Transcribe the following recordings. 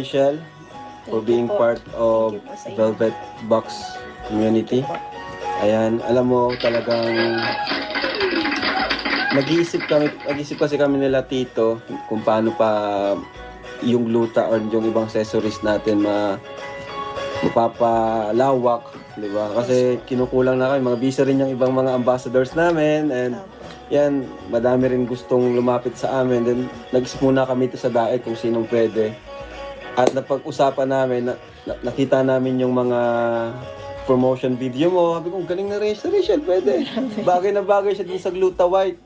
Rachel, for being part of Velvet Box community. Ayan, alam mo talagang nag-iisip kasi kami nila Tito kung paano pa yung luta or yung ibang accessories natin mapapalawak, di ba? Kasi kinukulang na kami, mga busy rin yung ibang mga ambassadors namin, and yan, madami rin gustong lumapit sa amin. Then nag-isip muna kami ito sa daet kung sinong pwede. At napag-usapan namin, nakita namin yung mga promotion video mo. Sabi ko, galing na Rachel, pwede. Bagay na bagay siya dun sa Gluta White.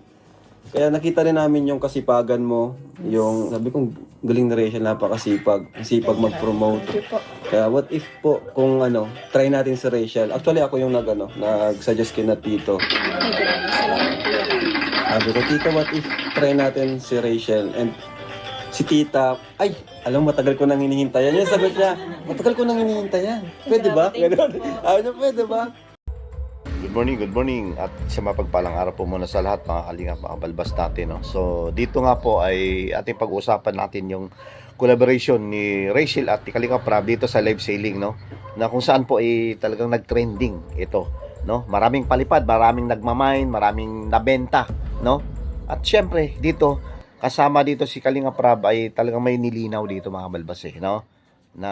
Kaya nakita rin namin yung kasipagan mo. Yung, sabi ko, galing na Rachel, napakasipag. Sipag mag-promote. Kaya what if po, kung try natin si Rachel. Actually, ako yung nag-suggest kina Tito. Sabi ko, Tito, what if try natin si Rachel? And si Tita, ay, alam mo, matagal ko nang hinihintayan. Yan, sabi niya, matagal ko nang hinihintayan. Pwede ba? Ayaw niya, pwede ba? Good morning at sa mapagpalang araw po muna sa lahat mga kalingap, mga balbas natin, no? So dito nga po ay ating pag-uusapan natin yung collaboration ni Rachel at ni Kalingap Rab dito sa live sailing, no? Na kung saan po ay talagang nag-trending ito, no? Maraming palipad, maraming nagmamine, maraming nabenta, no? At syempre dito kasama dito si Kalingap Rab ay talagang may nilinaw dito mga balbas, no? Na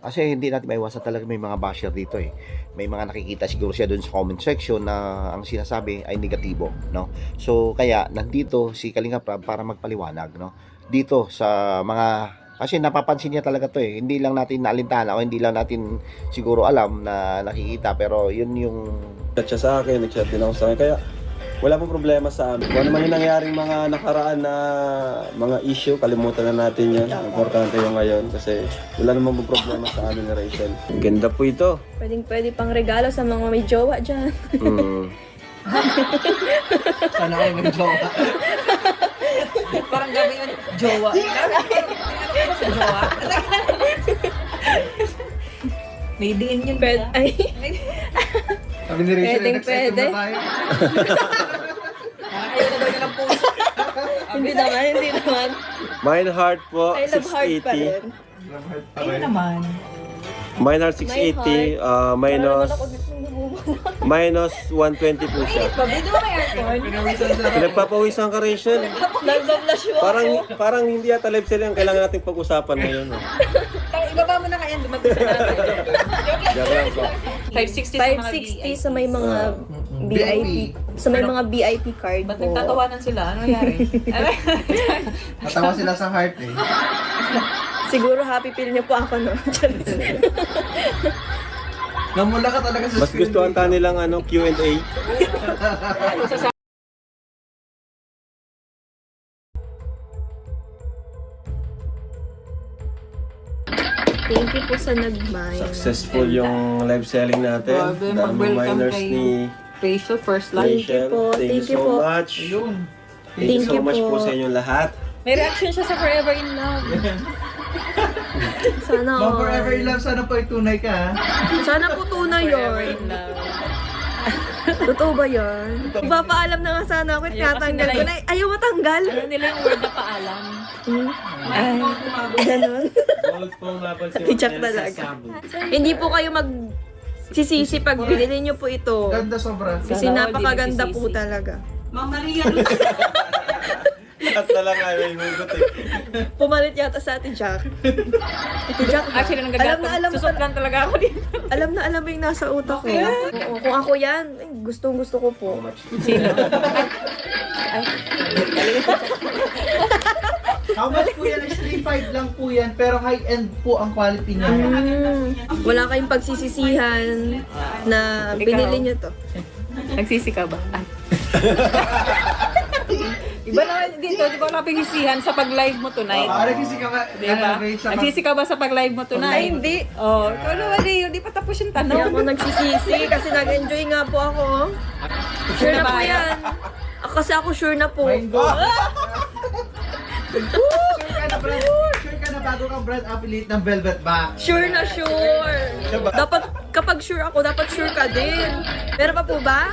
kasi hindi natin maiwasan, talaga may mga basher dito eh. May mga nakikita siguro siya doon sa comment section na ang sinasabi ay negatibo, no? So kaya nandito si Kalingap Rab para magpaliwanag, no? Dito sa mga, kasi napapansin niya talaga to eh. Hindi lang natin naalintana o hindi lang natin siguro alam na nakikita, pero yun yung Chat siya sa akin, nag-chat din ako sa akin. Kaya wala pong problema sa amin. Kung ano man yung nangyaring mga nakaraan na mga issue, kalimutan na natin yan. Importante yung ngayon kasi wala namang problema sa amin ni Rachel. Ganda po ito. Pwede pang regalo sa mga may jowa dyan. Sana kayo may jowa. Parang gabi yun, jowa. Ano sa jowa? May diin yun. Pwede, ay, Sabi ni Rachel, pwede. Ayaw na daw yun ang post. hindi naman. Mine Heart po, I love heart pa 680. rin. Ayun naman. Mine Heart 680, minus 120 po siya. Pabili mo may aircon. Pinagpapawisan ka, Rachel. Nag-blush mo ako. Parang hindi yata live sila yung kailangan nating pag-usapan ngayon. Ibaba mo na kaya, lumagos na natin. Joke lang po. 560 560 sa sa mga may mga VIP. Sa may mga VIP card Ba't po. nagtatawanan sila? Ano nangyari? Natawa sila sa heart eh. Siguro happy feel niyo po ako, no? Namula ka talaga sa Mas gustuhan ta nilang Q&A. Thank you po sa nag-mine. Successful yung live selling natin. Grabe, Daming mag-welcome miners kay ni Rachel first live. Rachel. Thank you so much. Thank you so much po sa inyong lahat. May reaction siya sa Forever in Love. Sana Ma'am, forever in love, sana po itunay ka ha. Sana po tunay Forever yun. in Love. Totoo ba yun? Ipapaalam na nga sana ako at Ayaw kasi tatanggal ko nila na. Ayaw matanggal. Ano nila yung word na paalam? Ay, ganun. Tichak talaga. Hindi po kayo sisisi pag binili nyo po ito. Ganda sobra. Kasi Sana all napakaganda di po nagsisisi. talaga. Lahat na lang ay may hugot eh. Pumalit yata sa Ate Jack. Ate Jack, Actually, nanggagatan. Susuklan talaga ako dito. alam na mo yung nasa utak ko. Oo, kung ako yan, gustong gusto ko po. Sino? How much po yan? Is 3.5 lang po yan, pero high-end po ang quality niya. Wala kayong pagsisisihan na binili nyo to. Nagsisi ka ba? Ay. Iba naman dito, di ba wala pagsisihan sa pag-live mo tonight? Nagsisi ka ba? Diba? Nagsisi ka ba sa pag-live mo tonight? Ay, hindi. Oh, ikaw naman eh, hindi pa tapos yung Hindi tanong. ako nagsisisi kasi nag-enjoy nga po ako. Sure na po yan. Kasi ako sure na po. Mind go. Sure ka na, Brad? Sure ka na bago kang brand affiliate ng Velvet Box? Sure na sure. Dapat kapag sure ako, dapat sure ka din. Meron pa po ba?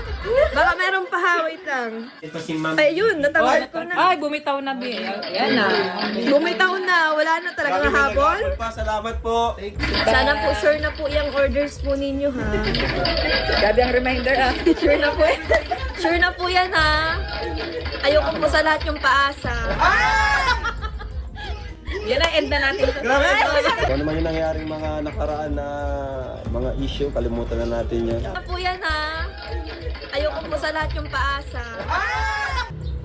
Baka meron pa ha, wait lang. Ito si Ma'am. Ay, yun, natawag ko na. Ay, bumitaw na, Bi. Ayan na. Bumitaw na, wala na talagang habol. Salamat po. Sana po, sure na po yung orders po ninyo ha. Grabe ang reminder, ah. Sure na po, sure na po yan ha. Ayoko po sa lahat yung paasa. Yan ang end na natin. Kung ano man yung nangyaring mga nakaraan na mga issue, kalimutan na natin yun. Sure na po yan ha. Ayoko po sa lahat yung paasa.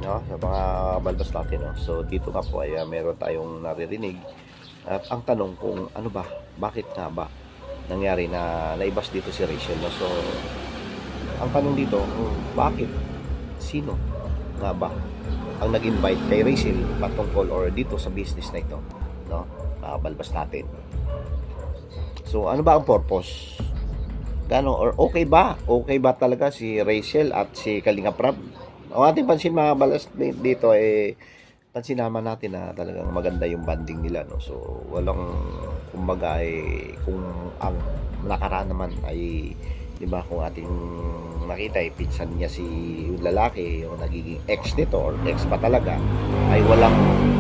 No, sa mga balbas natin, no? So dito nga po ay meron tayong naririnig at ang tanong kung ano ba, bakit nga ba nangyari na naibas dito si Rachel, no? So ang tanong dito, bakit, sino nga ba ang nag-invite kay Rachel patungkol or dito sa business na ito, no? Mga balbas natin. So ano ba ang purpose? Gano or okay ba talaga si Rachel at si Kalinga Prab? Ang ating pansin mga balas dito pansin naman natin na talagang maganda yung banding nila, no. So walang kumbaga kung ang nakaraan naman ay, di ba, kung ating nakita pinsan niya si yung lalaki, yung nagiging ex nito or ex pa talaga, ay walang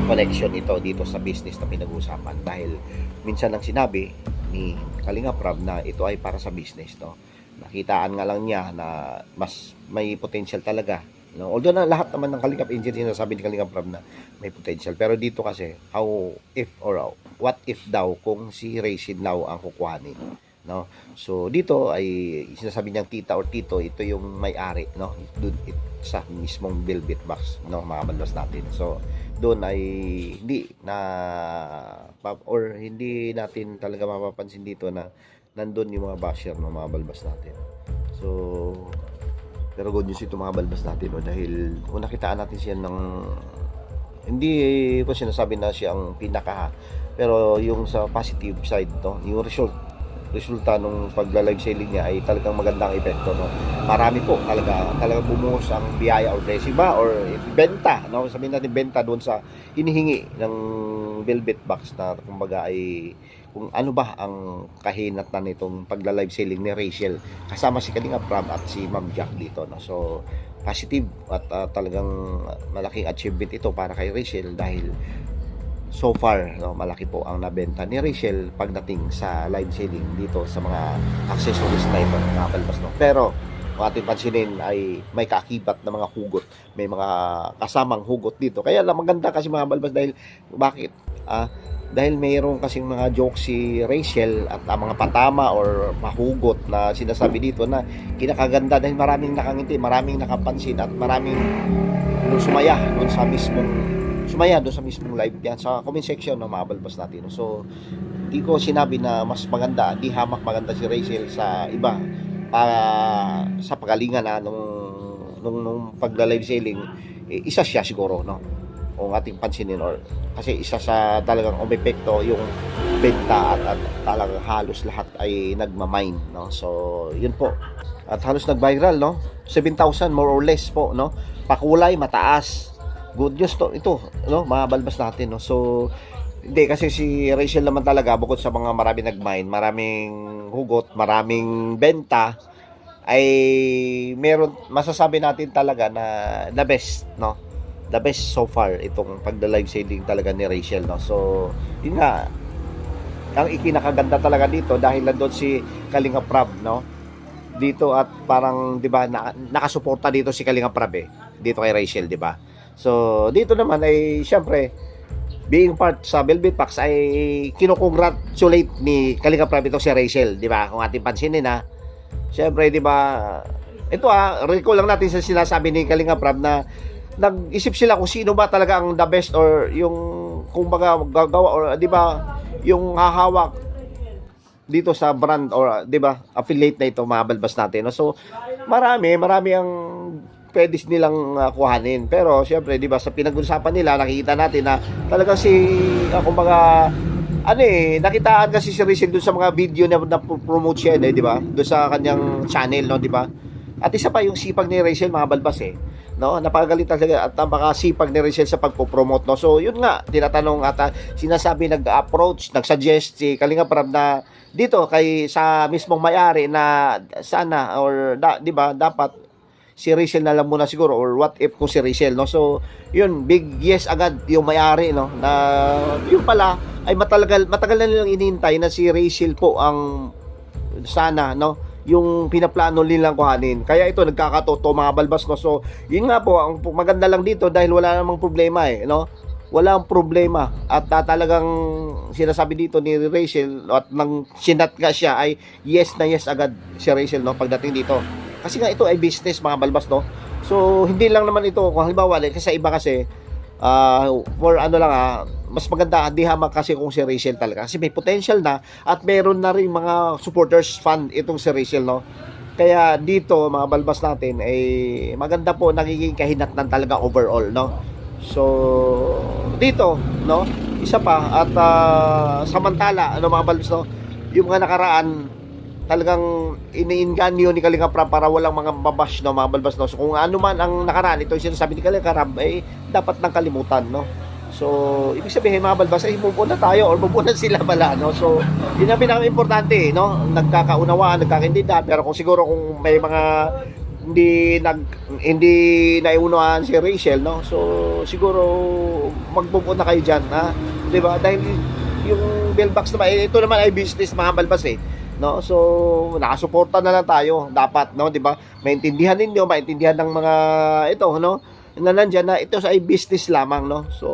connection ito dito sa business na pinag-uusapan dahil minsan ang sinabi ni Kalinga Prab na ito ay para sa business, no. Nakitaan nga lang niya na mas may potential talaga, no? Although na lahat naman ng Kalingap Angel sinasabi ni Kalinga Prab na may potential, pero dito kasi what if daw kung si Rachel daw ang kukuhanin, no? So dito ay sinasabi niyang tita or tito, ito yung may-ari, no, doon sa mismong Velvet Box, no, mga balbas natin. So doon ay hindi natin talaga mapapansin dito na nandun yung mga basher ng mga balbas natin. So pero good news ito mga balbas natin, no, dahil kung nakitaan natin siya ng hindi ko sinasabi na siya ang pinaka, pero yung sa positive side, no, yung resulta nung pagla-live selling niya ay talagang magandang epekto, no. Marami po talaga bumuhos ang biyaya or blessing ba or benta, no, sabihin natin benta doon sa hinihingi ng Velvet Box na kumbaga ay kung ano ba ang kahinatnan nitong pagla-live selling ni Rachel kasama si Kalinga Prab at si Ma'am Jack dito, no. So positive at talagang malaking achievement ito para kay Rachel dahil so far, no, malaki po ang nabenta ni Rachel pagdating sa live selling dito sa mga accessories na ito, mga balbas, no. Pero kung ating pansinin ay may kaakibat na mga hugot, may mga kasamang hugot dito. Kaya lang maganda kasi mga balbas dahil bakit? Dahil mayroon kasing mga jokes si Rachel at mga patama or mahugot na sinasabi dito na kinakaganda dahil maraming nakangiti, maraming nakapansin at maraming sumaya doon sa mismong live yan sa comment section ng mga balbas natin. So di ko sinabi na mas maganda, di hamak maganda si Rachel sa iba para sa pagalingan na nung pagla-live selling, isa siya siguro, no, kung ating pansinin, or kasi isa sa talagang umepekto yung benta at talagang halos lahat ay nagmamine, no. So yun po, at halos nag-viral, no, 7,000 more or less po, no, pakulay mataas. Good news to ito, no, mga balbas natin, no. So hindi kasi si Rachel naman talaga, bukod sa mga maraming nag-mine, maraming hugot, maraming benta, ay meron, masasabi natin talaga na the best, no, the best so far itong pagda-live selling talaga ni Rachel, no. So yun nga ang ikinakaganda talaga dito dahil nandoon si Kalinga Prab, no, dito at parang, di ba, nakasuporta dito si Kalinga Prab dito kay Rachel, di ba. So dito naman ay syempre being part sa Velvet Box ay kinukongratulate ni Kalinga Prab ito si Rachel, di ba, kung ating pansinin, syempre, di ba, ito recall lang natin sa sinasabi ni Kalinga Prab na nag-isip sila kung sino ba talaga ang the best or yung kumbaga gagawa or, di ba, yung hahawak dito sa brand or, di ba, affiliate na ito, mga balbas natin, no? So marami ang pwede nilang kuhanin, pero syempre, di ba, sa pinag-usapan nila nakikita natin na talagang si kumbaga nakitaan kasi si Rachel doon sa mga video na promote siya, di ba, doon sa kanyang channel, no, di ba. At isa pa yung sipag ni Rachel, mga balbas, no? Napakagaling talaga at napakasipag ni Rachel sa pagpo-promote, no? So, yun nga, tinatanong at sinasabi, nag-approach, nag-suggest si Kalinga Prab na dito kay sa mismong may-ari na sana or 'di ba, dapat si Rachel na lang muna siguro, or what if kung si Rachel, no? So, yun, big yes agad yung may-ari, no? Na yung pala ay matagal na nilang inihintay na si Rachel po ang sana, no? Yung pinaplano nilang kuhanin. Kaya ito nagkakatoto mga balbas, no. So, yun nga po, ang maganda lang dito dahil wala namang problema no. Walang problema at talagang sinasabi dito ni Rachel at nang sinat nga siya ay yes na yes agad si Rachel, no, pagdating dito. Kasi nga ito ay business mga balbas, no. So, hindi lang naman ito kung halimbawa kasi iba kasi for ano lang mas maganda di hamak kasi kung si Rachel talaga kasi may potential na at meron na rin mga supporters fan itong si Rachel, no. Kaya dito mga balbas natin ay maganda po, nagiging kahinatnan talaga overall, no. So dito, no, isa pa at samantala mga balbas, no, yung mga nakaraan talagang iniinganyo ni Kalinga Prab para walang mga babash, no, mga balbas, no. So kung ano man ang nakaraan, ito yung sinasabi ni Kalinga Prab ay dapat nang kalimutan, no. So ibig sabihin mga balbas ay move on na tayo or move on na sila pala, no. So yun ang pinaka-importante, no, nagkakaunawaan, nagkakaintindihan. Pero kung siguro kung may mga hindi naiunawaan si Rachel, no, so siguro mag-move on na kayo diyan, ha, 'di ba? Dahil yung billbox naman ito naman ay business mga balbas, no. So nakasuporta na lang tayo dapat, no, 'di ba? Maintindihan ninyo, maintindihan ng mga ito, no, na nandiyan na ito ay business lamang, no. So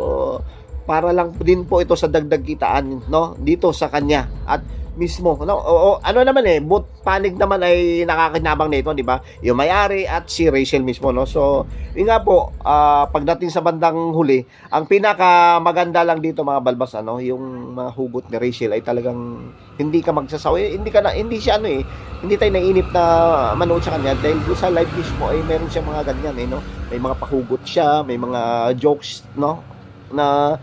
para lang din po ito sa dagdag kitaan, no, dito sa kanya at mismo, no. O ano naman both panig naman ay nakakinabang nito, 'di ba? Yung may-ari at si Rachel mismo, no. So yun nga po, pagdating sa bandang huli, ang pinaka maganda lang dito mga balbas, ano, yung mga hugot ni Rachel ay talagang hindi ka magsasawa, hindi siya hindi tayo nainip na manood sa kanya dahil sa live mismo ay meron siya mga ganyan, no. May mga pahugot siya, may mga jokes, no, na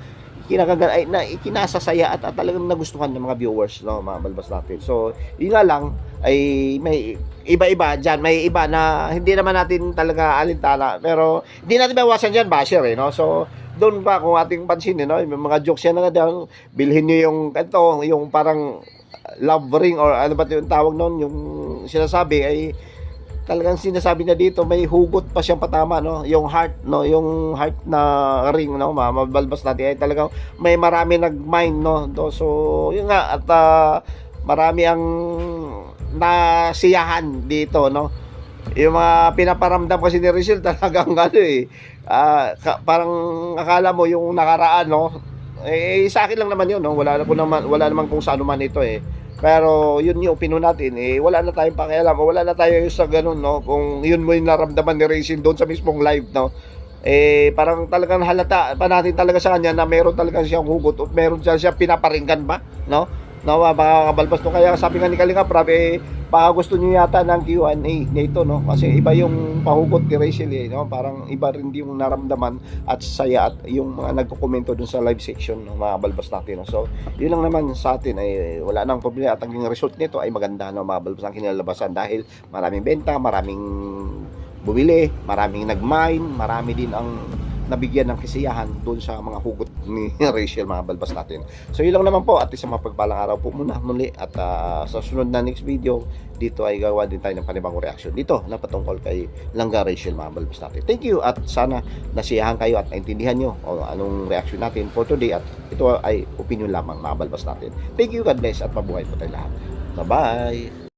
ikinasasaya at talagang nagustuhan ng mga viewers, no, mga balbas natin. So yun nga lang ay may iba-iba dyan, may iba na hindi naman natin talaga alintana, pero hindi natin mawasan dyan basher, no. So doon pa kung ating pansinin, no, may mga jokes yan na daw, bilhin nyo yung parang love ring or ano ba yung tawag noon, yung sinasabi ay talagang sinasabi niya dito may hugot pa siyang patama, no, yung heart, no, yung heart na ring, no, mabalbas natin ay talagang may marami nag-mind, no. So yun nga at marami ang nasiyahan dito, no. Yung mga pinaparamdam kasi ni Rachel talagang parang akala mo yung nakaraan, no, sa akin lang naman yun, no, wala naman kung saan man ito pero yun yung opinion natin, wala na tayong pakialam o wala na tayo sa ganun, no, kung yun mo yung naramdaman ni Rachel doon sa mismong live, no. Parang talagang halata pa natin talaga sa kanya na meron talaga siyang hugot o meron siya pinaparinggan ba, no, mga kabalbas, no. Kaya sabi nga ni Kalinga Prab, baka gusto niyo yata ng Q&A nito, no, kasi iba yung pahugot ni Rachel, no, parang iba rin yung naramdaman at saya at yung mga nagko-komento dun sa live section, no, mga kabalbas natin, no. So yun lang naman sa atin ay wala nang problema at ang result nito ay maganda, no, mga kabalbas ang kinalabasan dahil maraming benta, maraming bumili, maraming nag-mine, marami din ang nabigyan ng kasiyahan doon sa mga hugot ni Rachel, mga balbas natin. So yun lang naman po at isang mapagpalang araw po muli at sa sunod na next video dito ay gawa din tayo ng panibagong reaction dito na patungkol kay Langga Rachel, mga balbas natin. Thank you at sana nasiyahan kayo at naintindihan nyo o anong reaction natin for today at ito ay opinion lamang, mga balbas natin. Thank you, God bless at mabuhay po tayo lahat. Bye bye.